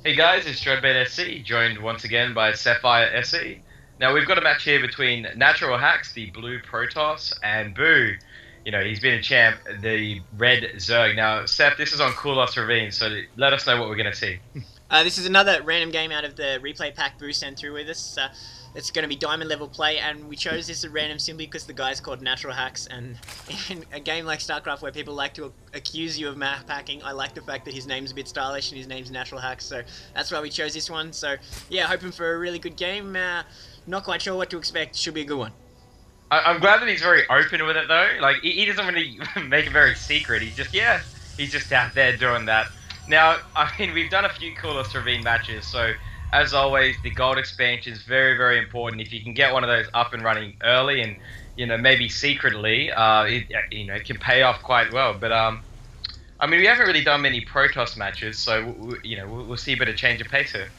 Hey guys, it's DreadbaneSC, joined once again by SephyreSC. Now we've got a match here between NaturalHacks, the blue Protoss, and Boo. He's been a champ, the red Zerg. Now, Seth, this is on Kulos Ravine, so let us know what we're going to see. This is another random game out of the replay pack Boo sent through with us. It's going to be diamond level play, and we chose this at random simply because the guy's called Natural Hacks, and in a game like Starcraft where people like to accuse you of map hacking, I like the fact that his name's a bit stylish and his name's Natural Hacks, so that's why we chose this one. So yeah, hoping for a really good game. Not quite sure what to expect. Should be a good one. I'm glad that he's very open with it though. Like he doesn't really make it very secret. He's just out there doing that. Now, I mean, we've done a few Kulos Ravine matches, so as always, the gold expansion is very, very important. If you can get one of those up and running early and, maybe secretly, it can pay off quite well. But, I mean, we haven't really done many Protoss matches, so, we'll see a bit of change of pace here.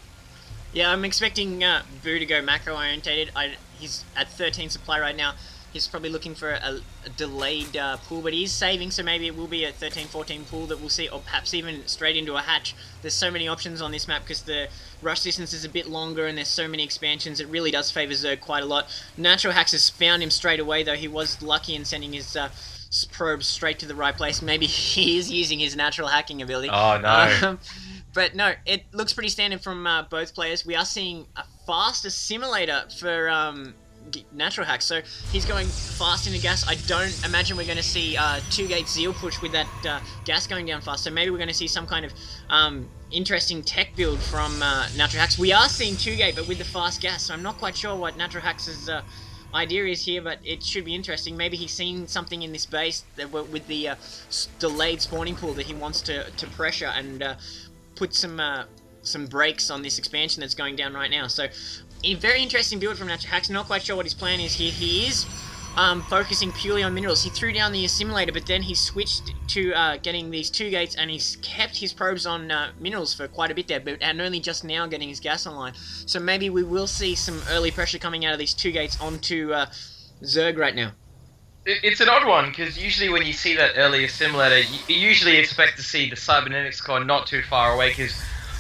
Yeah, I'm expecting Boo to go macro orientated. He's at 13 supply right now. He's probably looking for a delayed pull, but he's saving, so maybe it will be a 13-14 pull that we'll see, or perhaps even straight into a hatch. There's so many options on this map because the rush distance is a bit longer and there's so many expansions. It really does favour Zerg quite a lot. Natural Hacks has found him straight away, though. He was lucky in sending his probes straight to the right place. Maybe he is using his natural hacking ability. Oh, no. But no, it looks pretty standard from both players. We are seeing a fast assimilator for Natural Hacks, so he's going fast into gas. I don't imagine we're going to see 2-gate Zeal push with that gas going down fast, so maybe we're going to see some kind of interesting tech build from Natural Hacks. We are seeing 2-gate, but with the fast gas, so I'm not quite sure what Natural Hacks' idea is here, but it should be interesting. Maybe he's seen something in this base that with the delayed spawning pool that he wants to pressure and put some brakes on this expansion that's going down right now. So a very interesting build from Natural Hacks. Not quite sure what his plan is here. He is focusing purely on minerals. He threw down the assimilator, but then he switched to getting these 2 gates, and he's kept his probes on minerals for quite a bit there, and only just now getting his gas online. So maybe we will see some early pressure coming out of these 2 gates onto Zerg right now. It's an odd one, because usually when you see that early assimilator, you usually expect to see the cybernetics core not too far away, because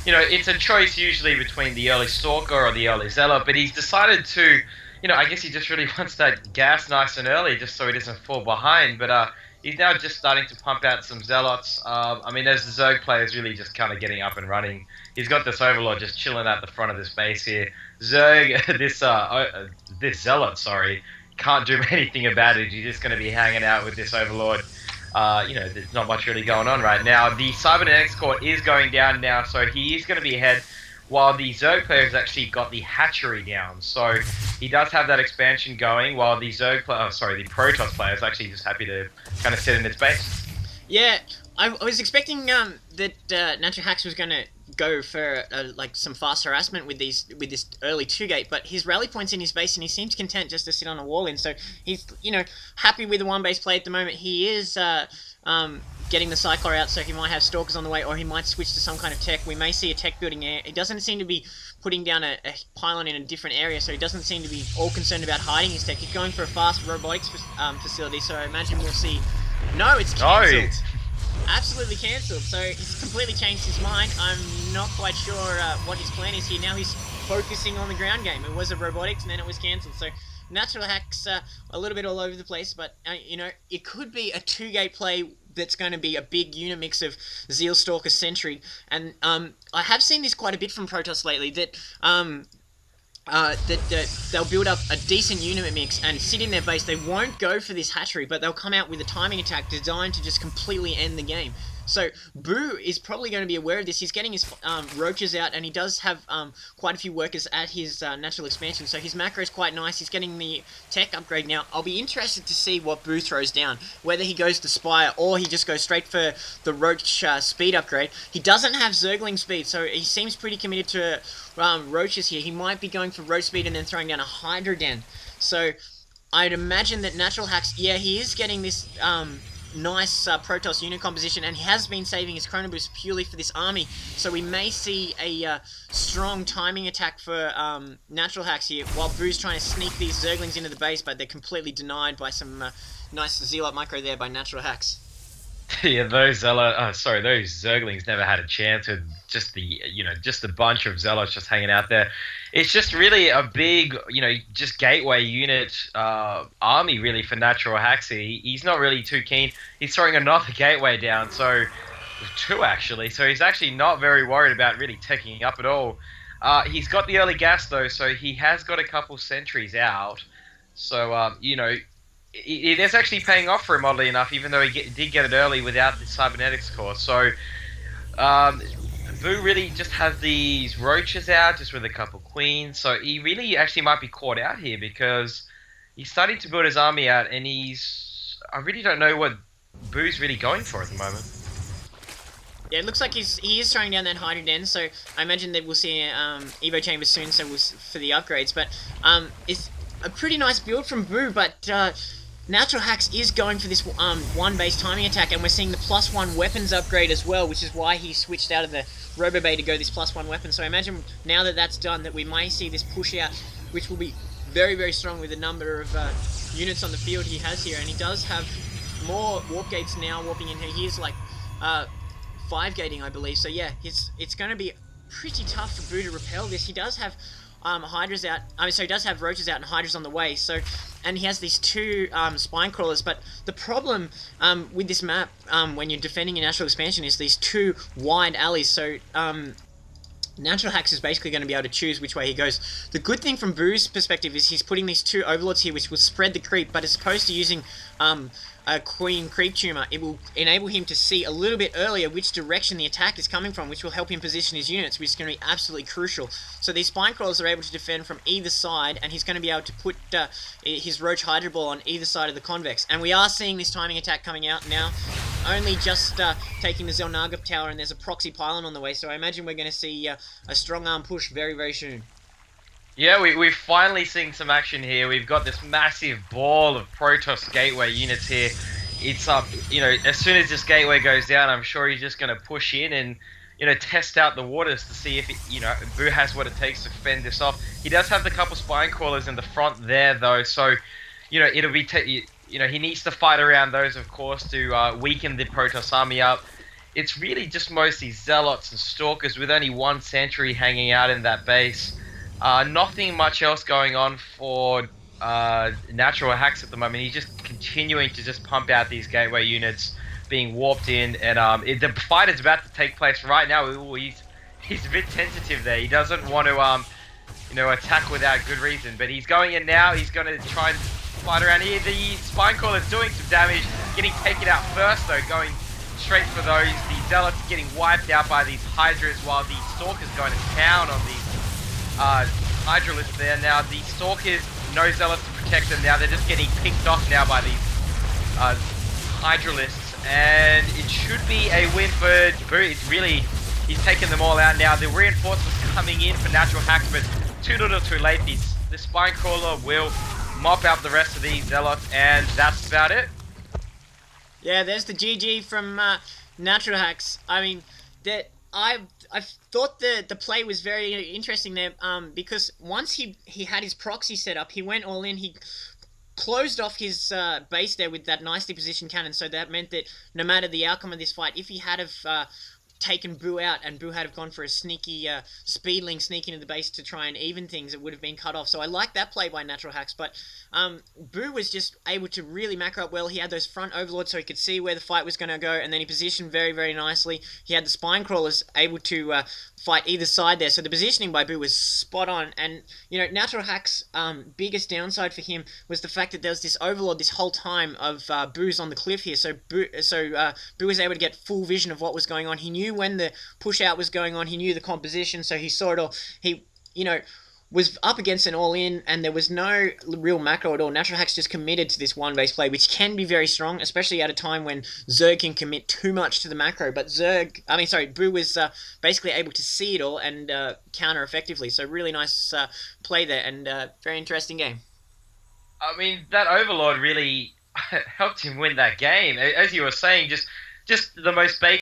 it's a choice usually between the early Stalker or the early Zealot, but he's decided to, I guess he just really wants that gas nice and early just so he doesn't fall behind, but he's now just starting to pump out some Zealots. I mean, as the Zerg player is really just kind of getting up and running. He's got this Overlord just chilling at the front of this base here. Zerg, this Zealot, sorry, can't do anything about it. He's just going to be hanging out with this Overlord. There's not much really going on right now. The Cybernetics core is going down now, so he is going to be ahead, while the Zerg player has actually got the hatchery down. So he does have that expansion going, while the the Protoss player is actually just happy to kind of sit in its base. Yeah, I was expecting that Natural Hacks was going to go for like some fast harassment with this early 2-gate, but his rally point's in his base and he seems content just to sit on a wall in, so he's happy with the 1-base play at the moment. He is getting the Cycler out, so he might have Stalkers on the way, or he might switch to some kind of tech. We may see a tech building here. He doesn't seem to be putting down a pylon in a different area, so he doesn't seem to be all concerned about hiding his tech. He's going for a fast robotics facility, so I imagine we'll see... No, it's cancelled. No. Absolutely cancelled. So he's completely changed his mind. I'm not quite sure what his plan is here. Now he's focusing on the ground game. It was a robotics and then it was cancelled. So Natural Hacks a little bit all over the place, but it could be a 2-gate play that's going to be a big unit mix of Zeal, Stalker, Sentry. And I have seen this quite a bit from Protoss lately, that they'll build up a decent unit mix and sit in their base. They won't go for this hatchery, but they'll come out with a timing attack designed to just completely end the game. So Boo is probably going to be aware of this. He's getting his roaches out, and he does have quite a few workers at his natural expansion, so his macro is quite nice. He's getting the tech upgrade now. I'll be interested to see what Boo throws down, whether he goes to Spire or he just goes straight for the roach speed upgrade. He doesn't have Zergling speed, so he seems pretty committed to roaches here. He might be going for roach speed and then throwing down a Hydra Den. So I'd imagine that Natural Hacks, yeah, he is getting this nice Protoss unit composition, and he has been saving his Chrono Boost purely for this army, so we may see a strong timing attack for Natural Hacks here, while Boo's trying to sneak these Zerglings into the base, but they're completely denied by some nice Zealot micro there by Natural Hacks. Yeah, those Zerglings never had a chance with just the bunch of Zealots just hanging out there. It's just really a big, just gateway unit army really for Natural Hacks. He's not really too keen. He's throwing another gateway down, so two actually. So he's actually not very worried about really taking up at all. He's got the early gas though, so he has got a couple sentries out. So it is actually paying off for him, oddly enough, even though he did get it early without the cybernetics core. So, um, Boo really just has these roaches out, just with a couple queens. So he really actually might be caught out here because he's starting to build his army out, and I really don't know what Boo's really going for at the moment. Yeah, it looks like he is throwing down that Hydra Den, so I imagine that we'll see Evo Chambers soon, so for the upgrades. But it's a pretty nice build from Boo, but Natural Hacks is going for this one base timing attack, and we're seeing the +1 weapons upgrade as well, which is why he switched out of the Robo Bay to go this +1 weapon. So I imagine now that that's done, that we may see this push out, which will be very, very strong with the number of units on the field he has here. And he does have more warp gates now warping in here. He's like 5 gating, I believe. So yeah, it's going to be pretty tough for Boo to repel this. He does have Hydras out. So he does have Roaches out and Hydras on the way. So, and he has these 2 spine crawlers. But the problem with this map, when you're defending your natural expansion, is these 2 wide alleys. So Natural Hacks is basically going to be able to choose which way he goes. The good thing from Boo's perspective is he's putting these 2 overlords here, which will spread the creep. But as opposed to using a Queen Creep Tumor, it will enable him to see a little bit earlier which direction the attack is coming from, which will help him position his units, which is going to be absolutely crucial. So these Spine Crawlers are able to defend from either side, and he's going to be able to put his Roach Hydra Ball on either side of the convex. And we are seeing this timing attack coming out now. Only just taking the Zelnaga Tower, and there's a proxy pylon on the way, so I imagine we're going to see a strong arm push very, very soon. Yeah, we're finally seeing some action here. We've got this massive ball of Protoss gateway units here. It's as soon as this gateway goes down, I'm sure he's just going to push in and, test out the waters to see if, Boo has what it takes to fend this off. He does have the couple spine crawlers in the front there, though, so, it'll be, he needs to fight around those, of course, to weaken the Protoss army up. It's really just mostly Zealots and Stalkers with only 1 sentry hanging out in that base. Nothing much else going on for Natural Hacks at the moment. He's just continuing to just pump out these gateway units being warped in, and the fight is about to take place right now. Ooh, he's a bit tentative there. He doesn't want to attack without good reason, but he's going in now. He's going to try and fight around here. The Spine Crawler is doing some damage, getting taken out first though, going straight for those. The Zealots getting wiped out by these Hydras, while the Stalkers going to town on these Hydralists there. Now the Stalkers, no Zealots to protect them now. They're just getting picked off now by these Hydralists, and it should be a win for Boo. He's taking them all out now. The reinforcements coming in for Natural Hacks, but too little too late. The Spine Crawler will mop out the rest of these Zealots, and that's about it. Yeah, there's the GG from Natural Hacks. I mean, I thought the play was very interesting there, because once he had his proxy set up, he went all in. He closed off his base there with that nicely positioned cannon, so that meant that no matter the outcome of this fight, if he had have taken Boo out and Boo had have gone for a sneaky speedling sneak into the base to try and even things, it would have been cut off. So I like that play by Natural Hacks, but Boo was just able to really macro up well. He had those front overlords so he could see where the fight was going to go, and then he positioned very, very nicely. He had the spine crawlers able to fight either side there, so the positioning by Boo was spot on. And Natural Hacks' biggest downside for him was the fact that there was this overlord this whole time of Boo's on the cliff here, so Boo was able to get full vision of what was going on. He knew when the push out was going on, he knew the composition, so he saw it all. He was up against an all-in, and there was no real macro at all. Natural Hacks just committed to this one-base play, which can be very strong, especially at a time when Zerg can commit too much to the macro. But Boo was basically able to see it all and counter effectively. So really nice play there, and very interesting game. I mean, that Overlord really helped him win that game. As you were saying, just the most basic